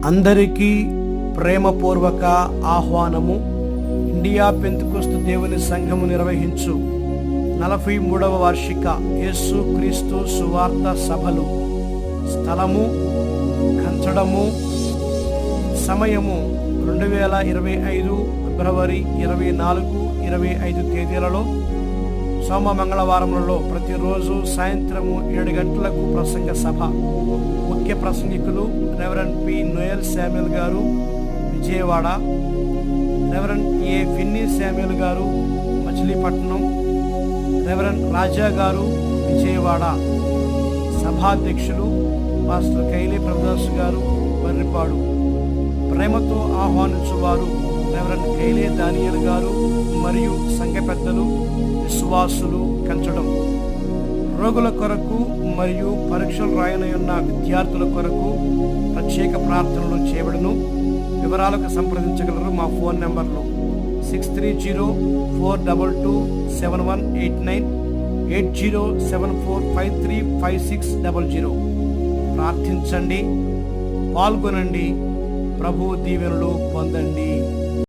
అందరికీ ప్రేమపూర్వక ఆహ్వానము. India Pentecost దేవుని సంఘము నిర్వహించు 43వ వార్షిక యేసు క్రీస్తు సువార్త సభలు. స్థలము కంచడము. సమయము 2025 ఫిబ్రవరి 24, 25 తేదీలలో సోమ మంగళవారములలో ప్రతిరోజు సాయంత్రము 7 గంటలకు ప్రసంగ సభ. ముఖ్య ప్రసంగికులు రెవరెండ్ పి. నోయల్ శామ్యూల్ గారు విజయవాడ, రెవరెండ్ ఏ. ఫిన్నీ శామ్యూల్ గారు మచిలీపట్నం, రెవరెండ్ రాజా గారు విజయవాడ. సభాధ్యక్షులు పాస్టర్ కైలే ప్రభుదాస్ గారు బర్రిపాడు. ప్రేమతో ఆహ్వానించువారు రెవరెండ్ కైలే దానియేల్ గారు మరియు సంఘ పెద్దలు, విశ్వాసులు కంచడం. రోగుల కొరకు మరియు పరీక్షలు రాయనున్న విద్యార్థుల కొరకు ప్రత్యేక ప్రార్థనలు చేయబడును. వివరాలకు సంప్రదించగలరు. మా ఫోన్ నెంబర్లు 6304227189, 8074535600. ప్రార్థించండి, పాల్గొనండి, ప్రభు దీవెనలు పొందండి.